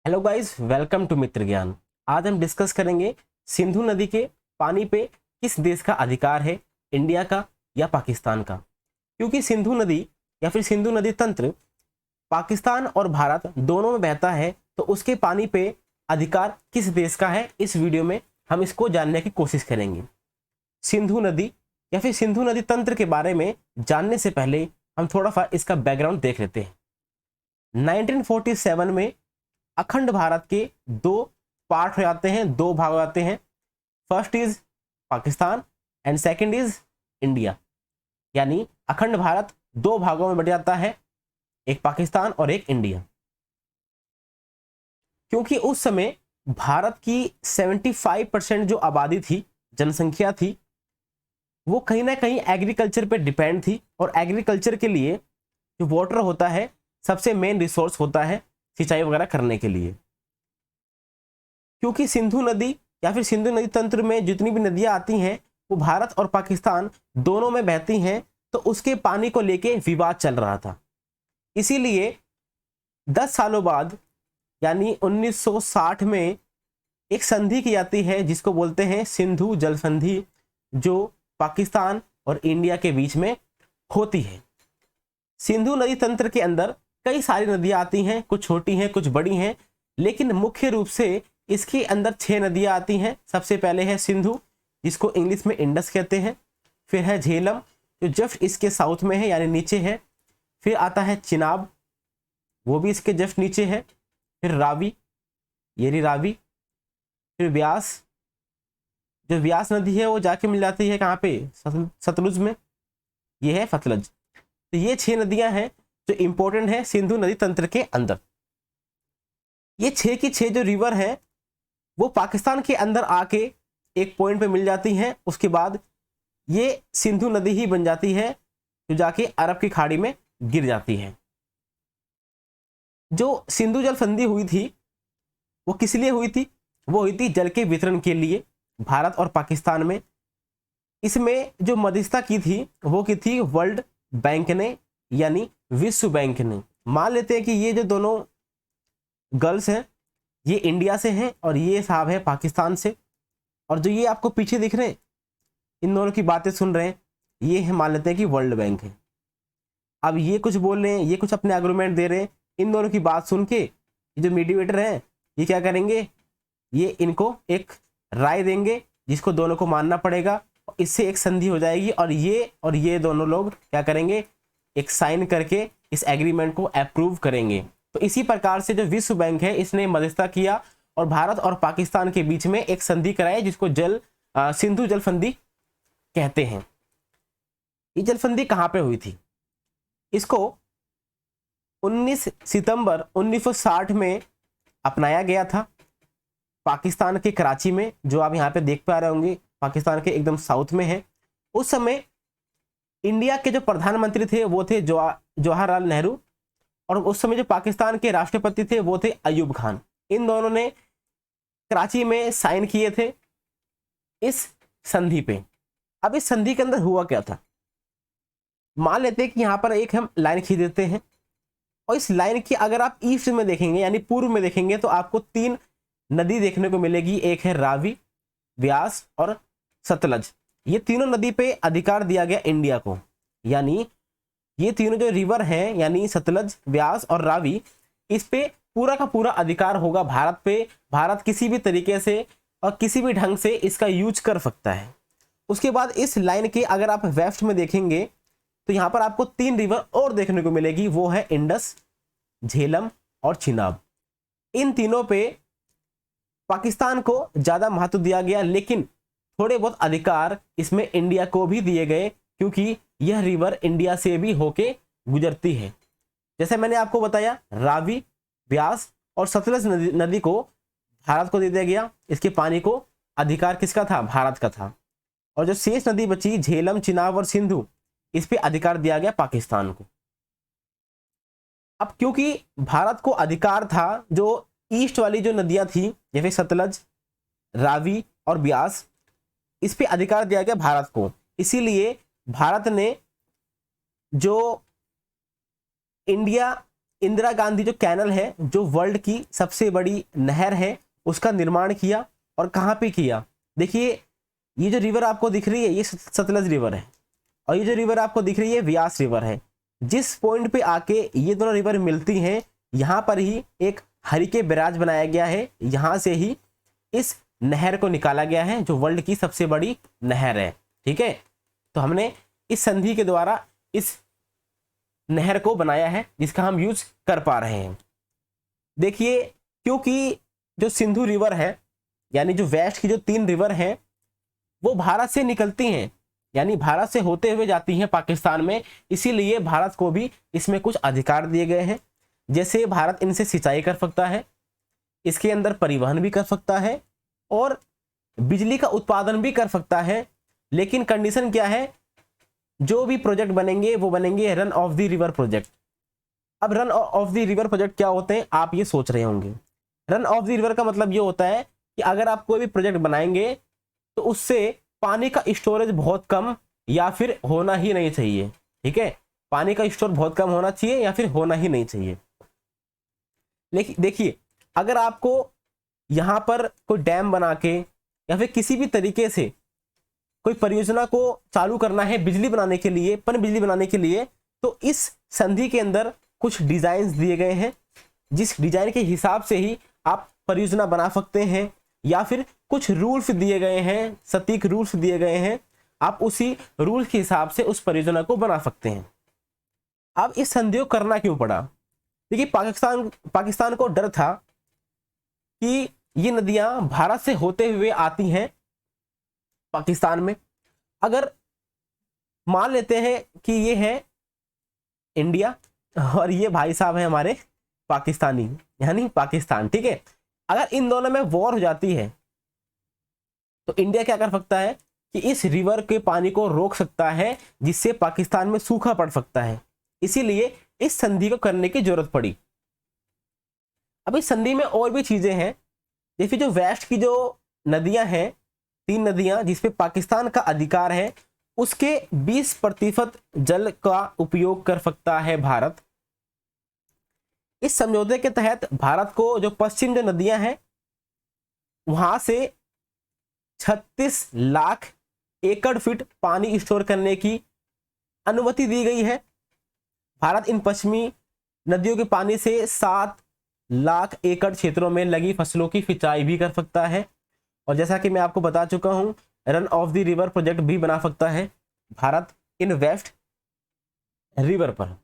Hello guys, welcome to मित्र ज्ञान। आज हम डिस्कस करेंगे सिंधु नदी के पानी पे किस देश का अधिकार है, इंडिया का या पाकिस्तान का। क्योंकि सिंधु नदी या फिर सिंधु नदी तंत्र पाकिस्तान और भारत दोनों में बहता है, तो उसके पानी पे अधिकार किस देश का है, इस वीडियो में हम इसको जानने की कोशिश करेंगे। सिंधु नदी या फिर सिंधु नदी तंत्र के बारे में जानने से पहले हम थोड़ा सा इसका बैकग्राउंड देख लेते हैं। 1947 में अखंड भारत के दो पार्ट हो जाते हैं, दो भाग हो जाते हैं। First is Pakistan and second is India. यानी अखंड भारत दो भागों में बट जाता है, एक पाकिस्तान और एक इंडिया। क्योंकि उस समय भारत की 75% जो आबादी थी, जनसंख्या थी, वो कहीं ना कहीं एग्रीकल्चर पे डिपेंड थी। और एग्रीकल्चर के लिए जो वाटर होता है सबसे मेन रिसोर्स होता है सिंचाई वगैरह करने के लिए। क्योंकि सिंधु नदी या फिर सिंधु नदी तंत्र में जितनी भी नदियां आती हैं वो भारत और पाकिस्तान दोनों में बहती हैं, तो उसके पानी को लेके विवाद चल रहा था। इसीलिए 10 सालों बाद यानी 1960 में एक संधि की जाती है जिसको बोलते हैं सिंधु जल संधि, जो पाकिस्तान और इंडिया के बीच में होती है। सिंधु नदी तंत्र के अंदर कई सारी नदियां आती हैं, कुछ छोटी हैं कुछ बड़ी हैं, लेकिन मुख्य रूप से इसके अंदर 6 नदियां आती हैं। सबसे पहले है सिंधु, जिसको इंग्लिश में इंडस कहते हैं। फिर है झेलम, जो जस्ट इसके साउथ में है यानी नीचे है। फिर आता है चिनाब, वो भी इसके जस्ट नीचे है। फिर रावी, ये रही रावी। फिर व्यास, जो व्यास नदी है वो जाके मिल जाती है कहाँ पे, सतलुज में, ये है सतलज। तो ये 6 नदियां हैं जो इंपॉर्टेंट है सिंधु नदी तंत्र के अंदर। ये 6 की 6 जो रिवर है वो पाकिस्तान के अंदर आके एक पॉइंट पे मिल जाती हैं। उसके बाद ये सिंधु नदी ही बन जाती है, जो जाके अरब की खाड़ी में गिर जाती है। जो सिंधु जल संधि हुई थी वो किस लिए हुई थी? वो हुई थी जल के वितरण के लिए भारत और पाकिस्तान में। इसमें जो मध्यस्थता की थी वो की थी वर्ल्ड बैंक ने, यानी विश्व बैंक ने। मान लेते हैं कि ये जो दोनों गर्ल्स हैं ये इंडिया से हैं और ये साहब है पाकिस्तान से, और जो ये आपको पीछे दिख रहे हैं इन दोनों की बातें सुन रहे हैं, ये है मान लेते हैं कि वर्ल्ड बैंक है। अब ये कुछ बोल रहे हैं, ये कुछ अपने आर्गुमेंट दे रहे हैं। इन दोनों की बात सुन के जो मीडिएटर हैं ये क्या करेंगे, ये इनको एक राय देंगे जिसको दोनों को मानना पड़ेगा। इससे एक संधि हो जाएगी और ये दोनों लोग क्या करेंगे, एक साइन करके इस एग्रीमेंट को अप्रूव करेंगे। तो इसी प्रकार से जो विश्व बैंक है इसने मध्यस्थता किया और भारत और पाकिस्तान के बीच में एक संधि कराई, जिसको सिंधु जल संधि कहते हैं। ये जल संधि कहां पे हुई थी? इसको 19 सितंबर 1960 में अपनाया गया था पाकिस्तान के कराची में, जो आप यहाँ पे देख पा रहे होंगे पाकिस्तान के एकदम साउथ में है। उस समय इंडिया के जो प्रधानमंत्री थे वो थे जवाहरलाल नेहरू, और उस समय जो पाकिस्तान के राष्ट्रपति थे वो थे अयूब खान। इन दोनों ने कराची में साइन किए थे इस संधि पे। अब इस संधि के अंदर हुआ क्या था, मान लेते हैं कि यहाँ पर एक हम लाइन खींच देते हैं, और इस लाइन की अगर आप ईस्ट में देखेंगे यानी पूर्व में देखेंगे तो आपको 3 नदी देखने को मिलेगी। एक है रावी, व्यास और सतलज। ये तीनों नदी पे अधिकार दिया गया इंडिया को। यानी ये तीनों जो रिवर हैं यानी सतलज, व्यास और रावी, इस पे पूरा का पूरा अधिकार होगा भारत पे। भारत किसी भी तरीके से और किसी भी ढंग से इसका यूज कर सकता है। उसके बाद इस लाइन के अगर आप वेस्ट में देखेंगे तो यहाँ पर आपको 3 रिवर और देखने को मिलेगी, वो है इंडस, झेलम और चिनाब। इन तीनों पे पाकिस्तान को ज्यादा महत्व दिया गया, लेकिन थोड़े बहुत अधिकार इसमें इंडिया को भी दिए गए, क्योंकि यह रिवर इंडिया से भी होके गुजरती है। जैसे मैंने आपको बताया, रावी, व्यास और सतलज नदी को भारत को दे दिया गया। इसके पानी को अधिकार किसका था? भारत का था। और जो शेष नदी बची झेलम, चिनाब और सिंधु, इस पे अधिकार दिया गया पाकिस्तान को। अब क्योंकि भारत को अधिकार था, जो ईस्ट वाली जो नदियां थी जैसे सतलज, रावी और व्यास, इस पे अधिकार दिया गया भारत को। इसीलिए भारत ने जो इंडिया इंदिरा गांधी जो कैनल है, जो वर्ल्ड की सबसे बड़ी नहर है, उसका निर्माण किया। और कहाँ पे किया? देखिए ये जो रिवर आपको दिख रही है ये सतलज रिवर है, और ये जो रिवर आपको दिख रही है व्यास रिवर है। जिस पॉइंट पे आके ये दोनों रिवर मिलती हैं, यहाँ पर ही एक हरिके बैराज बनाया गया है। यहाँ से ही इस नहर को निकाला गया है, जो वर्ल्ड की सबसे बड़ी नहर है। ठीक है, तो हमने इस संधि के द्वारा इस नहर को बनाया है, जिसका हम यूज कर पा रहे हैं। देखिए, क्योंकि जो सिंधु रिवर है, यानी जो वेस्ट की जो 3 रिवर हैं, वो भारत से निकलती हैं, यानी भारत से होते हुए जाती हैं पाकिस्तान में। इसीलिए भारत को भी इसमें कुछ अधिकार दिए गए हैं। जैसे भारत इनसे सिंचाई कर सकता है, इसके अंदर परिवहन भी कर सकता है, और बिजली का उत्पादन भी कर सकता है। लेकिन कंडीशन क्या है? जो भी प्रोजेक्ट बनेंगे वो बनेंगे run of the river project. अब run of the river project क्या होते हैं, आप ये सोच रहे होंगे। रन ऑफ द रिवर का मतलब ये होता है कि अगर आप कोई भी प्रोजेक्ट बनाएंगे तो उससे पानी का स्टोरेज बहुत कम या फिर होना ही नहीं चाहिए। ठीक है, पानी का स्टोर बहुत कम होना चाहिए या फिर होना ही नहीं चाहिए। लेकिन देखिए, अगर आपको यहाँ पर कोई डैम बना के या फिर किसी भी तरीके से कोई परियोजना को चालू करना है बिजली बनाने के लिए, पन बिजली बनाने के लिए, तो इस संधि के अंदर कुछ डिजाइन दिए गए हैं, जिस डिजाइन के हिसाब से ही आप परियोजना बना सकते हैं। या फिर कुछ रूल्स दिए गए हैं, सटीक रूल्स दिए गए हैं, आप उसी रूल्स के हिसाब से उस परियोजना को बना सकते हैं। अब इस संधि को करना क्यों पड़ा? देखिए, पाकिस्तान को डर था कि ये नदियां भारत से होते हुए आती हैं पाकिस्तान में। अगर मान लेते हैं कि ये है इंडिया और ये भाई साहब है हमारे पाकिस्तानी, यानी पाकिस्तान। ठीक है, अगर इन दोनों में वॉर हो जाती है तो इंडिया क्या कर सकता है कि इस रिवर के पानी को रोक सकता है, जिससे पाकिस्तान में सूखा पड़ सकता है। इसीलिए इस संधि को करने की जरूरत पड़ी। अब इस संधि में और भी चीजें हैं, जैसे जो वेस्ट की जो नदियां हैं, 3 नदियां जिस पे पाकिस्तान का अधिकार है, उसके 20% जल का उपयोग कर सकता है भारत। इस समझौते के तहत भारत को जो पश्चिम जो नदियां हैं वहां से 36 लाख एकड़ फीट पानी स्टोर करने की अनुमति दी गई है। भारत इन पश्चिमी नदियों के पानी से 7 लाख एकड़ क्षेत्रों में लगी फसलों की सिंचाई भी कर सकता है। और जैसा कि मैं आपको बता चुका हूं, run of the river project भी बना सकता है भारत इन वेस्ट रिवर पर।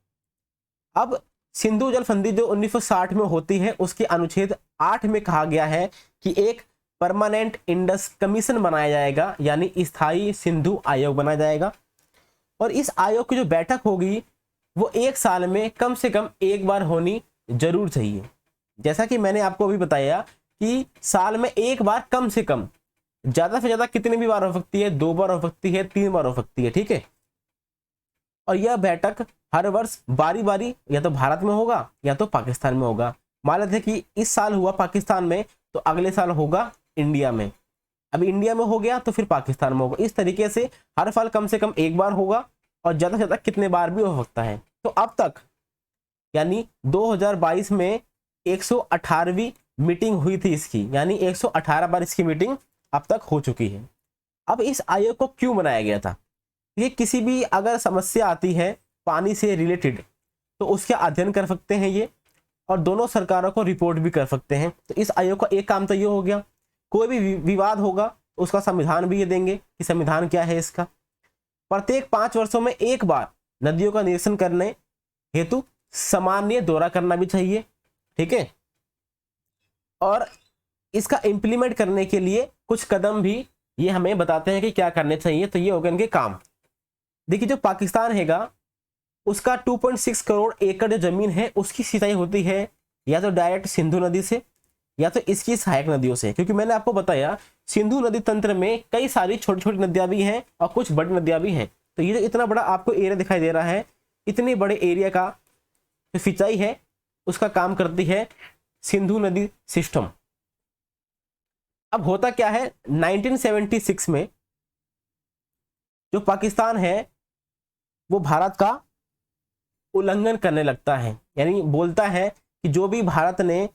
अब सिंधु जल संधि जो 1960 में होती है, उसके अनुच्छेद 8 में कहा गया है कि एक परमानेंट इंडस कमीशन बनाया जाएगा, यानी स्थायी सिंधु आयोग बनाया जाएगा। और इस आयोग की जो बैठक होगी वो 1 साल में कम से कम 1 बार होनी जरूर चाहिए। जैसा कि मैंने आपको अभी बताया कि साल में 1 बार कम से कम, ज्यादा से ज्यादा कितनी भी बार हो सकती है, 2 बार हो सकती है, 3 बार हो सकती है। ठीक है, और यह बैठक हर वर्ष बारी बारी या तो भारत में होगा या तो पाकिस्तान में होगा। मान लेते हैं कि इस साल हुआ पाकिस्तान में तो अगले साल होगा इंडिया में, अब इंडिया में हो गया तो फिर पाकिस्तान में होगा। इस तरीके से हर साल कम से कम 1 बार होगा, और ज्यादा से ज्यादा कितने बार भी हो सकता है। तो अब तक यानी 2022 में 118वीं मीटिंग हुई थी इसकी, यानी 118 बार इसकी मीटिंग अब तक हो चुकी है। अब इस आयोग को क्यों बनाया गया था? ये किसी भी अगर समस्या आती है पानी से रिलेटेड तो उसका अध्ययन कर सकते हैं ये, और दोनों सरकारों को रिपोर्ट भी कर सकते हैं। तो इस आयोग का एक काम तो ये हो गया, कोई भी विवाद होगा उसका संविधान भी ये देंगे कि संविधान क्या है इसका। प्रत्येक 5 वर्षों में 1 बार नदियों का निरीक्षण करने हेतु सामान्य दौरा करना भी चाहिए। ठीक है, और इसका इंप्लीमेंट करने के लिए कुछ कदम भी ये हमें बताते हैं कि क्या करने चाहिए। तो ये हो गए इनके काम। देखिए, जो पाकिस्तान हैगा उसका 2.6 करोड़ एकड़ जो जमीन है उसकी सिंचाई होती है या तो डायरेक्ट सिंधु नदी से या तो इसकी सहायक नदियों से। क्योंकि मैंने आपको बताया सिंधु नदी तंत्र में कई सारी छोटी छोटी नदियां भी हैं और कुछ बड़ी नदियां भी हैं। तो ये जो इतना बड़ा आपको एरिया दिखाई दे रहा है, इतने बड़े एरिया का जो सिंचाई है उसका काम करती है सिंधु नदी सिस्टम। अब होता क्या है, 1976 में जो पाकिस्तान है वो भारत का उल्लंघन करने लगता है। यानी बोलता है कि जो भी भारत ने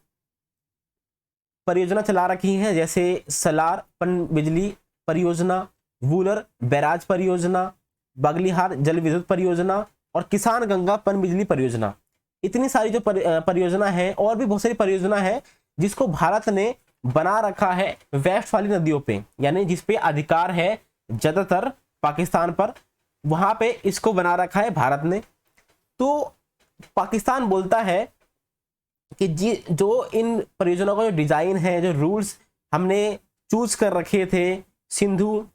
परियोजना चला रखी है, जैसे सलार पनबिजली परियोजना, वूलर बैराज परियोजना, बगलिहार जल विद्युत परियोजना और किसान गंगा पनबिजली परियोजना, इतनी सारी जो परियोजना है और भी बहुत सारी परियोजना है जिसको भारत ने बना रखा है वेस्ट वाली नदियों पे, यानी जिस पे अधिकार है ज्यादातर पाकिस्तान पर, वहां पे इसको बना रखा है भारत ने। तो पाकिस्तान बोलता है कि जो इन परियोजनाओं का जो डिजाइन है, जो रूल्स हमने चूज कर रखे थे सिंधु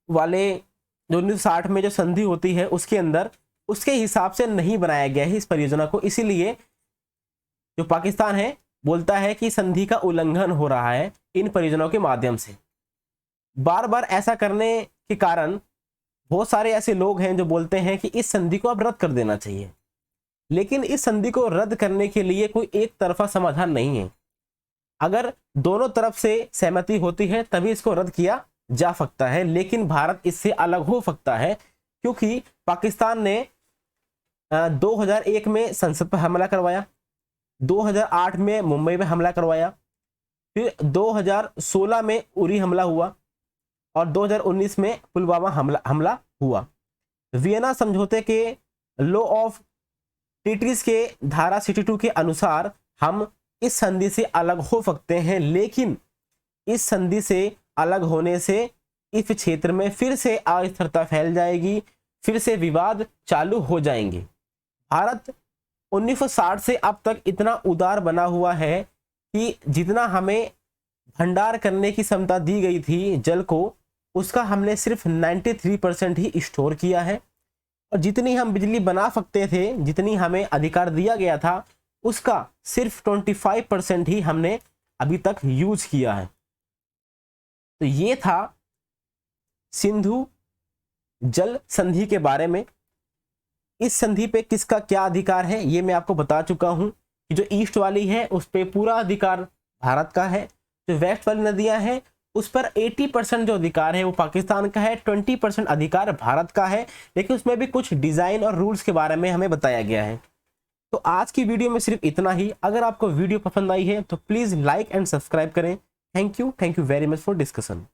वाले जो 1960 में जो संधि होती है उसके अंदर, उसके हिसाब से नहीं बनाया गया है इस परियोजना को। इसीलिए जो पाकिस्तान है बोलता है कि संधि का उल्लंघन हो रहा है इन परियोजनाओं के माध्यम से। बार बार ऐसा करने के कारण बहुत सारे ऐसे लोग हैं जो बोलते हैं कि इस संधि को अब रद्द कर देना चाहिए, लेकिन इस संधि को रद्द करने के लिए कोई एक तरफा समाधान नहीं है। अगर दोनों तरफ से सहमति होती है तभी इसको रद्द किया जा सकता है, लेकिन भारत इससे अलग हो सकता है क्योंकि पाकिस्तान ने 2001 में संसद पर हमला करवाया, 2008 में मुंबई में हमला करवाया, फिर 2016 में उरी हमला हुआ और 2019 में पुलवामा हमला हुआ। वियना समझौते के लॉ ऑफ ट्रीटीज के धारा 62 के अनुसार हम इस संधि से अलग हो सकते हैं, लेकिन इस संधि से अलग होने से इस क्षेत्र में फिर से अस्थिरता फैल जाएगी, फिर से विवाद चालू हो जाएंगे। भारत 1960 से अब तक इतना उदार बना हुआ है कि जितना हमें भंडार करने की क्षमता दी गई थी जल को, उसका हमने सिर्फ 93% ही स्टोर किया है, और जितनी हम बिजली बना सकते थे, जितनी हमें अधिकार दिया गया था, उसका सिर्फ 25% ही हमने अभी तक यूज किया है। तो ये था सिंधु जल संधि के बारे में। इस संधि पे किसका क्या अधिकार है ये मैं आपको बता चुका हूं कि जो ईस्ट वाली है उस पे पूरा अधिकार भारत का है, जो वेस्ट वाली नदियां हैं उस पर 80% जो अधिकार है वो पाकिस्तान का है, 20% अधिकार भारत का है, लेकिन उसमें भी कुछ डिजाइन और रूल्स के बारे में हमें बताया गया है। तो आज की वीडियो में सिर्फ इतना ही। अगर आपको वीडियो पसंद आई है तो प्लीज लाइक एंड सब्सक्राइब करें। Thank you very much for discussion.